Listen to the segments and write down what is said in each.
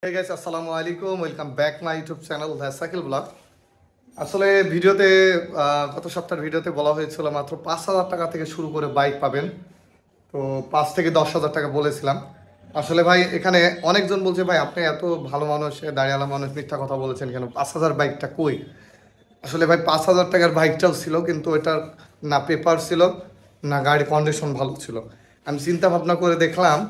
Hey guys, আসসালামু আলাইকুম, welcome back my YouTube channel the cycle blog. আসলে ভিডিওতে গত সপ্তাহের ভিডিওতে বলা হয়েছিল মাত্র 5,000 টাকা থেকে শুরু করে বাইক পাবেন। তো 5 থেকে 10,000 টাকা বলেছিলাম। আসলে ভাই এখানে অনেকজন বলছে ভাই আপনি এত ভালো মানুষ, দাঁড়িয়ালা মানুষ, মিথ্যা কথা বলেছেন কেন, 5,000 বাইকটা কই? আসলে ভাই 5,000 টাকার বাইকটাও ছিল, কিন্তু এটার না পেপার ছিল না গাড়ির কন্ডিশন ভালো ছিল। আমি চিন্তা ভাবনা করে দেখলাম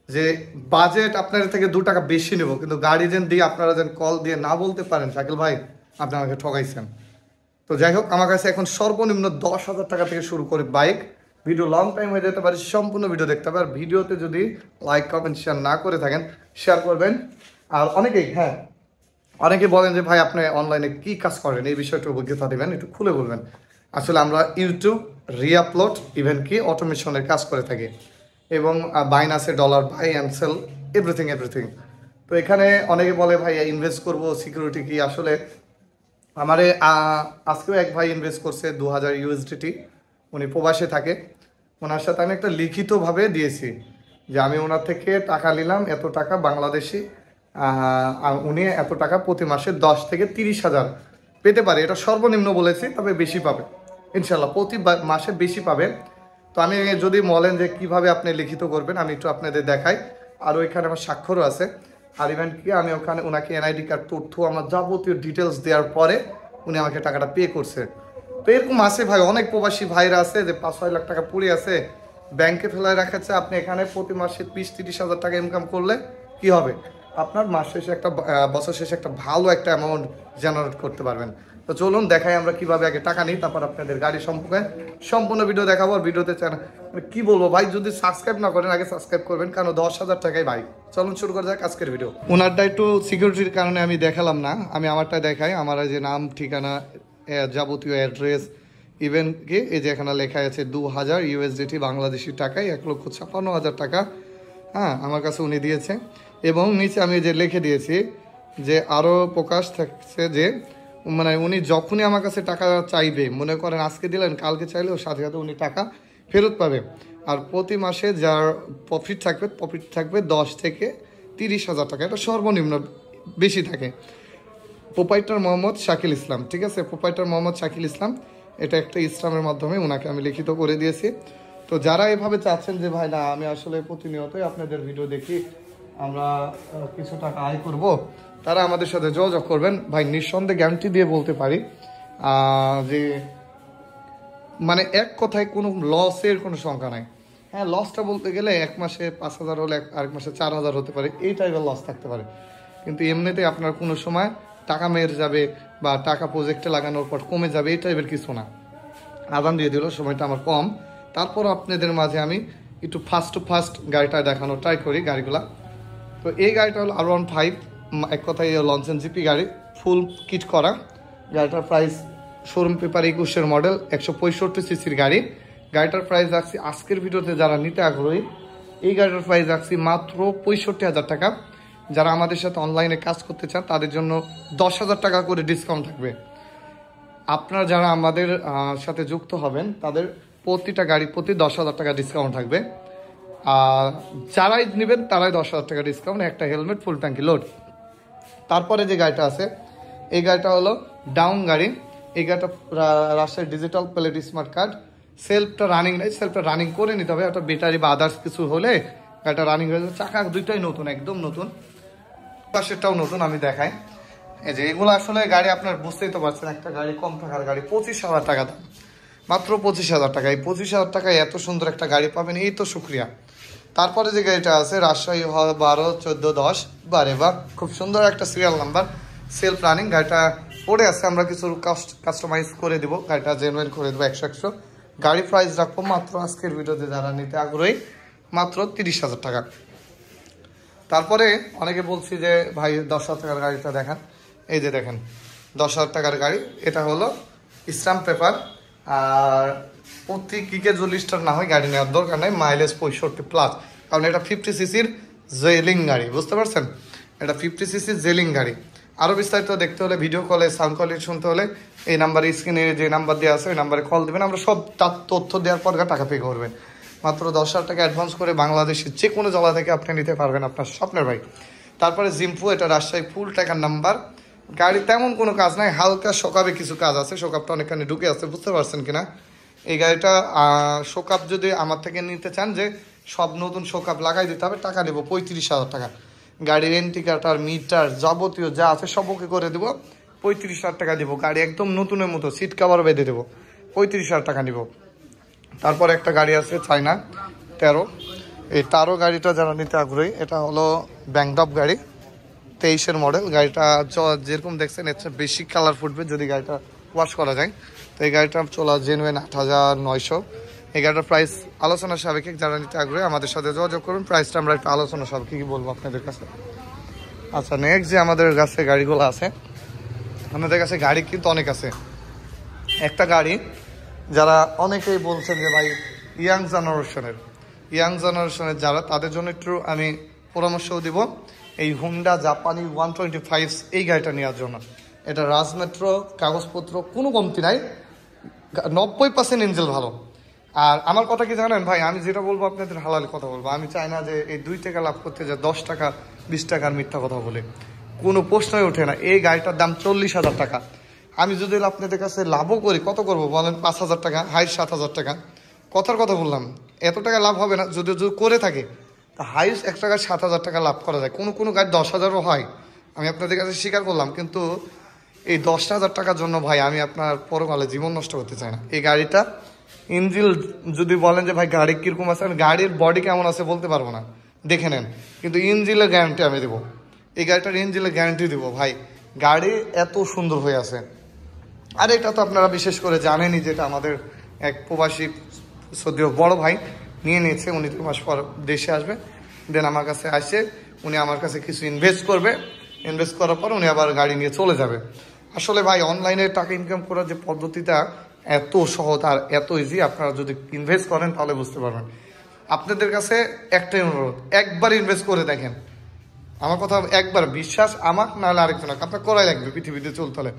যে বাজেট আপনার থেকে 2 টাকা বেশি নেব, কিন্তু গাড়ি যেন দিয়ে আপনারা যেন কল দিয়ে না বলতে পারেন শাকিল ভাই আপনি আমাকে ঠকাইছেন। তো যাই হোক, আমার কাছে এখন সর্বনিম্ন 10,000 টাকা থেকে শুরু করে বাইক। ভিডিও লং টাইম হয়ে যেতে পারে, সম্পূর্ণ ভিডিও দেখতে হবে। আর ভিডিওতে যদি লাইক কমেন্ট শেয়ার না করে থাকেন, শেয়ার করবেন। আর অনেকেই বলেন যে ভাই আপনি অনলাইনে কি কাজ করেন, এই বিষয়টা অভিজ্ঞতা দেবেন, একটু খুলে বলবেন। আসলে আমরা ইউটিউব রিআপলোড ইভেন কি অটোমেশনের কাজ করে থাকি, এবং বাইনাসে dollar buy and sell everything. তো এখানে অনেকে বলে ভাই ইনভেস্ট করব, সিকিউরিটি কি? আসলে আমারে আজকেও এক ভাই ইনভেস্ট করছে 2,000 ইউএসডিটি। উনি প্রবাসে থাকে। ওনার সাথে আমি একটা লিখিতভাবে দিয়েছি যে আমি ওনার থেকে টাকা নিলাম এত টাকা বাংলাদেশি, আর উনি এত টাকা প্রতি মাসে 10 থেকে 30,000 পেতে পারে। এটা সর্বনিম্ন বলেছি, তবে বেশি পাবে ইনশাল্লাহ, প্রতি মাসে বেশি পাবে। তো আমি যদি বলেন যে কিভাবে আপনি লিখিত করবেন, আমি একটু আপনাদের দেখাই। আর ওইখানে আমার স্বাক্ষরও আছে। আর ইভেন্ট কি আমি ওখানে ওনাকে এনআইডি কার্ড তথ্য আমার যাবতীয় ডিটেলস দেওয়ার পরে উনি আমাকে টাকাটা পে করছে। তো এরকম আছে ভাই, অনেক প্রবাসী ভাইরা আছে যে 5-6 লাখ টাকা পড়ে আছে, ব্যাংকে ফেলায় রাখাচ্ছে। আপনি এখানে প্রতি মাসে 20-30 হাজার টাকা ইনকাম করলে কি হবে? আপনার মাস শেষে একটা বছর শেষে একটা ভালো একটা অ্যামাউন্ট জেনারেট করতে পারবেন। তো চলুন দেখাই আমরা কিভাবে আগে টাকা নিই, তারপর আপনাদের গাড়ি সম্পর্কে সম্পূর্ণ ভিডিও দেখাবো। আর ভিডিওতে কি বলবো ভাই, যদি সাবস্ক্রাইব না করেন আগে সাবস্ক্রাইব করবেন, কারণ 10,000 টাকাই ভাই। চলুন শুরু করা যাক আজকের ভিডিও। ওনারটা একটু সিকিউরিটির কারণে আমি দেখালাম না, আমি আমারটা দেখাই। আমার যে নাম, ঠিকানা, যাবতীয় অ্যাড্রেস, ইভেন কি এই যে এখানে লেখা আছে 2,000 ইউএসডিটি বাংলাদেশি টাকায় 1,56,000 টাকা। হ্যাঁ, আমার কাছে উনি দিয়েছে। এবং নিচে আমি যে লিখে দিয়েছি যে আরও প্রকাশ থাকছে যে মানে উনি যখনই আমার কাছে টাকা চাইবে, মনে করেন আজকে দিলেন, কালকে চাইলেও সাথে সাথে উনি টাকা ফেরত পাবে। আর প্রতি মাসে যার প্রফিট থাকবে 10 থেকে 30,000 টাকা, এটা সর্বনিম্ন, বেশি থাকে। প্রোপাইটার মোহাম্মদ শাকিল ইসলাম, ঠিক আছে, প্রোপাইটার মোহাম্মদ শাকিল ইসলাম। এটা একটা ইসলামের মাধ্যমে ওনাকে আমি লিখিত করে দিয়েছি। তো যারা এভাবে চাচ্ছেন যে ভাই না আমি আসলে প্রতিনিয়তই আপনাদের ভিডিও দেখি, আমরা কিছু টাকা আয় করব, তারা আমাদের সাথে যোগাযোগ করবেন। ভাই নিঃসন্দেহে গ্যারান্টি দিয়ে বলতে পারি যে মানে এক কথায় কোনো লসের কোনো সংখ্যা নাই। হ্যাঁ, লসটা বলতে গেলে এক মাসে 5,000 হলে আরেক মাসে 4,000 হতে পারে, এই টাইপের লস থাকতে পারে। কিন্তু এমনিতে আপনার কোনো সময় টাকা মেরে যাবে বা টাকা প্রজেক্টে লাগানোর পর কমে যাবে, এই টাইপের কিছু না। আদান দিয়ে দিল, সময়টা আমার কম, তারপর আপনাদের মাঝে আমি একটু ফাস্ট গাড়িটা দেখানোর ট্রাই করি গাড়িগুলা। তো এই গাড়িটা হলো R15, এক কথায় লঞ্চেন জিপি গাড়ি, ফুল কিট করা। গাড়িটার প্রাইস শোরুম পেপার 21-এর মডেল, 165 সিসির গাড়ি। গাড়িটার প্রাইস রাখছি আজকের ভিডিওতে যারা নিতে আগ্রহী, এই গাড়িটার প্রাইস রাখছি মাত্র 65,000 টাকা। যারা আমাদের সাথে অনলাইনে কাজ করতে চান তাদের জন্য 10,000 টাকা করে ডিসকাউন্ট থাকবে। আপনারা যারা আমাদের সাথে যুক্ত হবেন তাদের প্রতিটা গাড়ি প্রতি 10,000 টাকা ডিসকাউন্ট থাকবে। আর যারাই নেবেন তারাই 10,000 টাকা ডিসকাউন্ট, একটা হেলমেট, ফুল ট্যাঙ্কি লোড। তারপরে যে গাড়িটা আছে, এই গাড়িটা হলো ডাউন গাড়ি। এই গাড়িটা Rajshahi digital plate smart card. সেলফটা রানিং নেই, সেলফটা রানিং করে নিতে হবে। একটা ব্যাটারি বা আদার্স কিছু হলে গাড়িটা রানিং হয়ে যাবে। চাকা দুইটাই নতুন, একদম নতুন, পাশেরটাও নতুন। আমি দেখাই, এই যে এগুলো আসলে গাড়ি আপনার বুঝতেই তো পারছেন, একটা গাড়ি কম টাকার গাড়ি, 25,000 টাকা দাম, মাত্র 25,000 টাকা। এই 25,000 টাকায় এত সুন্দর একটা গাড়ি পাবেন, এই তো শুক্রিয়া। তারপরে যে গাড়িটা আছে রাজশাহী 12-14-10 বা খুব সুন্দর একটা সিরিয়াল নাম্বার, সেলফ রানিং। গাড়িটা পড়ে আছে, আমরা কিছু কাস্টমাইজ করে দিব, গাড়িটা জেনুইন করে দেবো 100-100। গাড়ি প্রাইস রাখবো মাত্র আজকের ভিডিওতে যারা নিতে আগ্রহী মাত্র 30,000 টাকা। তারপরে অনেকে বলছি যে ভাই 10,000 টাকার গাড়িটা দেখান। এই যে দেখেন 10,000 টাকার গাড়ি, এটা হলো স্ট্যাম্প পেপার। আর প্রতি কিকে লিস্টার না হয় গাড়ি নেওয়ার দরকার নেই, মাইলেজ 65+, কারণ এটা 50 সিসির জেলিং গাড়ি, বুঝতে পারছেন, এটা 50 সিসির জেলিং গাড়ি। আরও বিস্তারিত দেখতে হলে, ভিডিও কলে সাউন্ড কোয়ালিটি শুনতে হলে এই নাম্বারে, স্ক্রিনে যে নাম্বার দেওয়া আছে ওই নাম্বারে কল দেবেন, আমরা সব তার তথ্য দেওয়ার পর টাকা পে করবেন। মাত্র 10,000 টাকা অ্যাডভান্স করে বাংলাদেশের যে কোনো জেলা থেকে আপনি নিতে পারবেন আপনার স্বপ্নের বাইক। তারপরে জিম্পু, এটা রাজশাহী ফুল টাকার নাম্বার। গাড়ি তেমন কোনো কাজ নাই, হালকা শোকাবে কিছু কাজ আছে, শোকাপটা অনেকখানি ঢুকে আছে, বুঝতে পারছেন কিনা। এই গাড়িটা শোকাপ যদি আমার থেকে নিতে চান যে সব নতুন শোকাপ লাগাই দিতে হবে, টাকা নেবো 35,000 টাকা। গাড়ির এন্টিকাটার মিটার যাবতীয় যা আছে সব ওকে করে দেবো, 35,000 টাকা দিব। গাড়ি একদম নতুনের মতো, সিট কাভার বেঁধে দেবো, 35,000 টাকা নিব। তারপর একটা গাড়ি আছে চায়না 13, এই 13 গাড়িটা যারা নিতে আগ্রহী, এটা হলো ব্যাংডপ গাড়ি, 23-এর মডেল। গাড়িটা যেরকম দেখছেন এর চেয়ে বেশি কালার ফুটবে যদি গাড়িটা ওয়াশ করা যায়। তো এই গাড়িটা চলা জেনুইন 8,900। এই গাড়িটার প্রাইস আলোচনা সাপেক্ষে, যারা নিতে আগ্রহী আমাদের সাথে যোগাযোগ করুন। প্রাইসটা আমরা একটা আলোচনা সাপেক্ষে কি বলবো আপনাদের কাছে। আচ্ছা, নেক্সট যে আমাদের কাছে গাড়িগুলো আছে, আমাদের কাছে গাড়ি কিন্তু অনেক আছে। একটা গাড়ি যারা অনেকেই বলছেন যে ভাই ইয়াং জেনারেশনের যারা, তাদের জন্য একটু আমি পরামর্শও দিব এই হুন্ডা জাপানি 125 এই গাড়িটা নেওয়ার জন্য। এটা রাজমেট্রো, কাগজপত্র কোনো কমতি নাই, 90% ইঞ্জিন ভালো। আর আমার কথা কি জানেন ভাই, আমি যেটা বলবো আপনাদের হালাল কথা বলবো। আমি চাই না যে এই 2 টাকা লাভ করতে যা 10 টাকা 20 টাকার মিথ্যা কথা বলে, কোনো প্রশ্নই ওঠে না। এই গাড়িটার দাম 40,000 টাকা। আমি যদি আপনাদের কাছে লাভও করি, কত করবো বলেন? 5,000 টাকা, হাইট 7,000 টাকা। কথার কথা বললাম, এত টাকা লাভ হবে না। যদি করে থাকে তা হাইস্ট একটা গাড়ি 7,000 টাকা লাভ করা যায়, কোনো গাড়ি 10,000ও হয়, আমি আপনাদের কাছে স্বীকার করলাম। কিন্তু এই 10,000 টাকার জন্য ভাই আমি আপনার পরকালে জীবন নষ্ট করতে চাই না। এই গাড়িটা ইঞ্জিন যদি বলেন যে ভাই গাড়ি কীরকম আছে, আমি গাড়ির বডি কেমন আছে বলতে পারবো না, দেখে নেন, কিন্তু ইঞ্জিনের গ্যারান্টি আমি দেবো। এই গাড়িটার ইঞ্জিনের গ্যারান্টি দেবো ভাই, গাড়ি এত সুন্দর হয়ে আছে। আর এটা তো আপনারা বিশেষ করে জানেনই, যেটা আমাদের এক প্রবাসী সদ্য বড় ভাই নিয়ে নিয়েছে। উনি 2 মাস পর দেশে আসবে, দেন আমার কাছে আসে, উনি আমার কাছে কিছু ইনভেস্ট করবে, ইনভেস্ট করার পর উনি আবার গাড়ি নিয়ে চলে যাবে। আসলে ভাই অনলাইনে টাকা ইনকাম করার যে পদ্ধতিটা এত সহজ আর এত ইজি, আপনারা যদি ইনভেস্ট করেন তাহলে বুঝতে পারবেন। আপনাদের কাছে একটাই অনুরোধ, একবার ইনভেস্ট করে দেখেন। আমার কথা একবার বিশ্বাস, আমার নাহলে আরেকজনের, আপনার করাই লাগবে পৃথিবীতে চলতে হলে।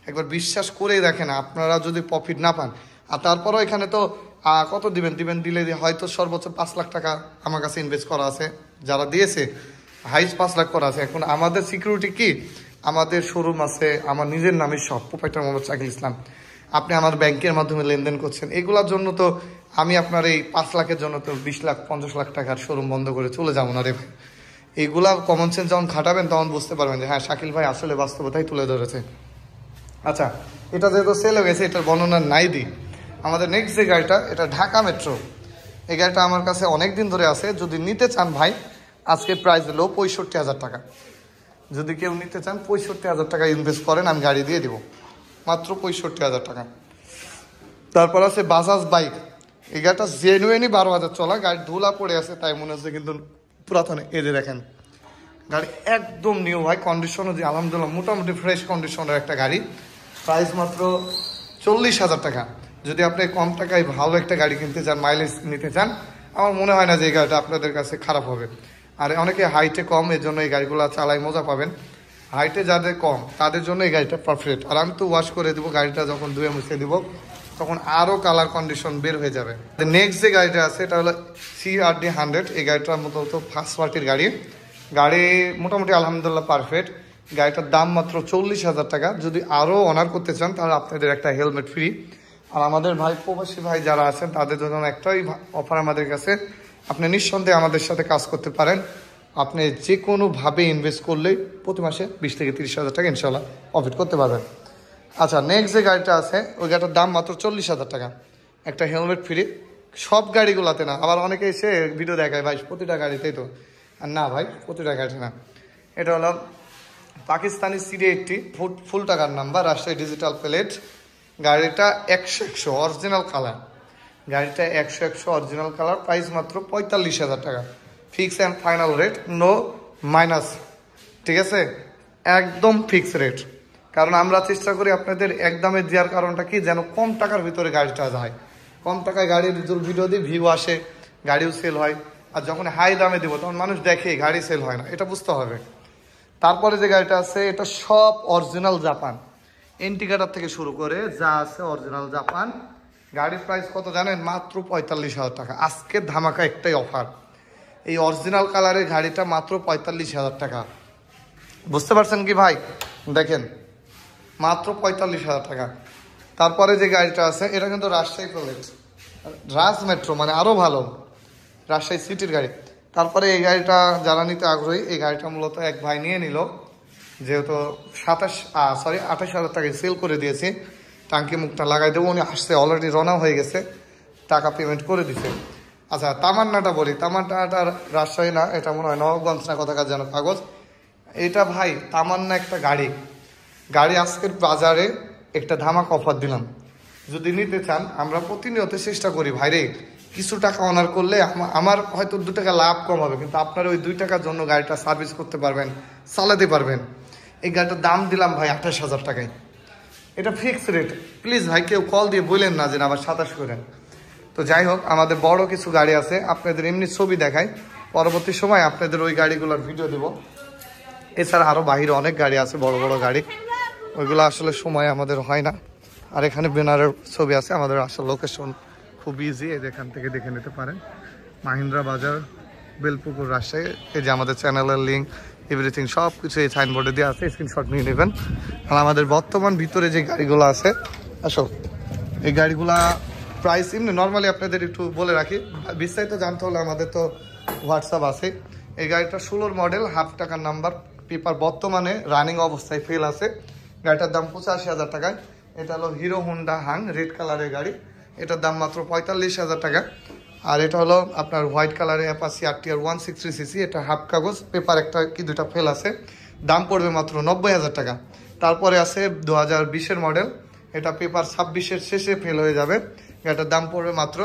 একবার বিশ্বাস করেই দেখেন, আপনারা যদি প্রফিট না পান। আর তারপরও এখানে তো কত দিবেন দিলে হয়তো সর্বোচ্চ 5 লাখ টাকা আমার কাছে ইনভেস্ট করা আছে, যারা দিয়েছে হাইস্ট 5 লাখ করা আছে। এখন আমাদের সিকিউরিটি কি, আমাদের শোরুম আছে, আমার নিজের নামে সব, প্রোপাইটার মোহাম্মদ শাকিল ইসলাম। আপনি আমার ব্যাংকের মাধ্যমে লেনদেন করছেন, এগুলোর জন্য তো আমি আপনার এই 5 লাখের জন্য তো 20 লাখ 50 লাখ টাকার শোরুম বন্ধ করে চলে যাবো না রে ভাই। এইগুলা কমন সেন্স যখন খাটাবেন তখন বুঝতে পারবেন যে হ্যাঁ শাকিল ভাই আসলে বাস্তবতাই তুলে ধরেছে। আচ্ছা, এটা যেহেতু সেল হয়ে গেছে, এটার বর্ণনা নাই দিই। আমাদের নেক্সট যে গাড়িটা, এটা ঢাকা মেট্রো। এই গাড়িটা আমার কাছে অনেক দিন ধরে আছে। যদি নিতে চান ভাই, আজকে প্রাইস হলো 65,000 টাকা। যদি কেউ নিতে চান 65,000 টাকা ইনভেস্ট করেন, আমি গাড়ি দিয়ে দিব মাত্র 65,000 টাকা। তারপর আছে বাজাজ বাইক। এই গাড়িটা জেনুইনই 12,000 চলা, গাড়ি ধুলা পড়ে আছে তাই মনে হচ্ছে কিন্তু পুরাতন। এই যে দেখেন, গাড়ি একদম নিউ ভাই, কন্ডিশনও যে আলহামদুলিল্লাহ মোটামুটি ফ্রেশ কন্ডিশনের একটা গাড়ি। প্রাইস মাত্র 40,000 টাকা। যদি আপনি কম টাকায় ভালো একটা গাড়ি কিনতে চান, মাইলেজ নিতে চান, আমার মনে হয় না যে এই গাড়িটা আপনাদের কাছে খারাপ হবে। আর অনেকে হাইটে কম, এর জন্য এই গাড়িগুলো চালাই মজা পাবেন। হাইটে যাদের কম তাদের জন্য এই গাড়িটা পারফেক্ট। আর আমি তো ওয়াশ করে দেবো, গাড়িটা যখন ধুয়ে মুছে দিব তখন আরও কালার কন্ডিশন বের হয়ে যাবে। নেক্সট যে গাড়িটা আছে এটা হলো CRD 100। এই গাড়িটার মতো ফার্স্ট পার্টির গাড়ি মোটামুটি আলহামদুলিল্লাহ পারফেক্ট। গাড়িটার দাম মাত্র 40,000 টাকা। যদি আরও অনার করতে চান তাহলে আপনাদের একটা হেলমেট ফ্রি। আর আমাদের ভাই প্রবাসী ভাই যারা আছেন তাদের জন্য একটাই অফার আমাদের কাছে, আপনি নিঃসন্দেহে আমাদের সাথে কাজ করতে পারেন। আপনি যে কোনোভাবে ইনভেস্ট করলেই প্রতি মাসে 20 থেকে 30,000 টাকা ইনশাল্লাহ প্রফিট করতে পারবেন। আচ্ছা, নেক্সট যে গাড়িটা আছে ওই গাড়িটার দাম মাত্র 40,000 টাকা, একটা হেলমেট ফ্রি। সব গাড়িগুলোতে না, আবার অনেকে এসে ভিডিও দেখায় ভাই প্রতিটা গাড়িতেই তো, আর না ভাই প্রতিটা গাড়ি না। এটা হলো পাকিস্তানি CD80 ফুল টাকার নাম্বার, রাজশাহী ডিজিটাল প্লেট। গাড়িটা 100 অরিজিনাল কালার, গাড়িটা 100 অরিজিনাল কালার। প্রাইস মাত্র 45,000 টাকা, fix and final rate, no minus. ঠিক আছে, একদম ফিক্স রেট। কারণ আমরা চেষ্টা করি আপনাদের একদমে দেওয়ার কারণটা কি, যেন কম টাকার ভিতরে গাড়িটা যায়। কম টাকায় গাড়ির ভিডিও দিয়ে ভিউ আসে, গাড়িও সেল হয়। আর যখন হাই দামে দেবো তখন মানুষ দেখে গাড়ি সেল হয় না, এটা বুঝতে হবে। তারপরে যে গাড়িটা আছে এটা সব অরিজিনাল জাপান, ইন্ডিকেটর থেকে শুরু করে যা আছে অরিজিনাল জাপান। গাড়ির প্রাইস কত জানেন? মাত্র 45,000 টাকা। আজকে ধামাকা একটাই অফার, এই অরিজিনাল কালারের গাড়িটা মাত্র 45,000 টাকা। বুঝতে পারছেন কি ভাই? দেখেন মাত্র 45,000 টাকা। তারপরে যে গাড়িটা আছে এটা কিন্তু রাজশাহী প্রজেক্ট, রাজ মেট্রো, মানে আরও ভালো, রাজশাহী সিটির গাড়ি। তারপরে এই গাড়িটা যারা নিতে আগ্রহী, এই গাড়িটা মূলত এক ভাই নিয়ে নিল, যেহেতু 28,000 টাকায় সেল করে দিয়েছি। টাঙ্কি মুখটা লাগাই দেবো, উনি আসছে, অলরেডি রওনা হয়ে গেছে, টাকা পেমেন্ট করে দিছে। আচ্ছা তামান্নাটা বলি, তামান্নাটা রাজশাহী না, এটা মনে হয় নবাবগঞ্জ না কোথাকার যেন কাগজ। এটা ভাই তামান্না একটা গাড়ি আজকের বাজারে একটা ধামাক অফার দিলাম, যদি নিতে চান। আমরা প্রতিনিয়ত চেষ্টা করি ভাইরে, কিছু টাকা অনার করলে আমার হয়তো 2 টাকা লাভ কম হবে, কিন্তু আপনার ওই 2 টাকার জন্য গাড়িটা সার্ভিস করতে পারবেন, চালাতে পারবেন। এই গাড়িটার দাম দিলাম ভাই 28,000 টাকায়, এটা ফিক্সড রেট। প্লিজ ভাই কেউ কল দিয়ে বললেন না যে আবার 27 করেন। তো যাই হোক, আমাদের বড় কিছু গাড়ি আছে, আপনাদের এমনি ছবি দেখাই, পরবর্তী সময় আপনাদের ওই গাড়িগুলোর ভিডিও দেবো। এছাড়া আরও বাহিরে অনেক গাড়ি আছে, বড় বড় গাড়ি, ওইগুলো আসলে সময় আমাদের হয় না। আর এখানে ব্যানারের ছবি আছে, আমাদের আসল লোকেশন খুব ইজি, এখান থেকে দেখে নিতে পারেন। মাহিন্দ্রা বাজার, বেলপুকুর, রাজশাহী। এই যে আমাদের চ্যানেলের লিঙ্ক, এভরিথিং সব কিছু এই সাইনবোর্ডে দেওয়া আছে, স্ক্রিনশট নিয়ে নেবেন। আর আমাদের বর্তমান ভিতরে যে গাড়িগুলো আছে, আসো এই গাড়িগুলা প্রাইস এমনি নর্মালি আপনাদের একটু বলে রাখি, বিস্তারিত জানতে হলে আমাদের তো হোয়াটসঅ্যাপ আছে। এই গাড়িটা 16 মডেল, হাফ টাকার নাম্বার, পেপার বর্তমানে রানিং অবস্থায় ফেল আছে। গাড়িটার দাম 85,000 টাকায়। এটা হলো হিরো হোন্ডা হাং, রেড কালারের গাড়ি, এটার দাম মাত্র 45,000 টাকা। আর এটা হলো আপনার হোয়াইট কালারের অ্যাপাচি RTR 160cc, এটা হাফ কাগজ, পেপার একটা কি দুটা ফেল আছে, দাম পড়বে মাত্র 90,000 টাকা। তারপরে আছে 2020-এর মডেল, এটা পেপার 26-এর শেষে ফেল হয়ে যাবে, এটার দাম পড়বে মাত্র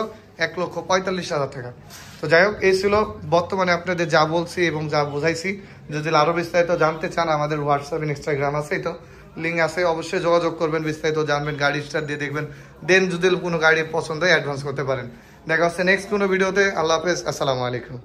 1,45,000 টাকা। তো যাই হোক, এই ছিল বর্তমানে আপনাদের যা বলছি এবং যা বোঝাইছি। যদি আরও বিস্তারিত জানতে চান, আমাদের হোয়াটসঅ্যাপ ইনস্টাগ্রাম আছে, তো লিঙ্ক আছে, অবশ্যই যোগাযোগ করবেন, বিস্তারিত জানবেন, গাড়ি স্টার্ট দিয়ে দেখবেন, দেন যদি কোনো গাড়ি পছন্দ হয় অ্যাডভান্স করতে পারেন। দেখা হচ্ছে নেক্সট কোনো ভিডিওতে। আল্লাহ হাফেজ, আসসালামু আলাইকুম।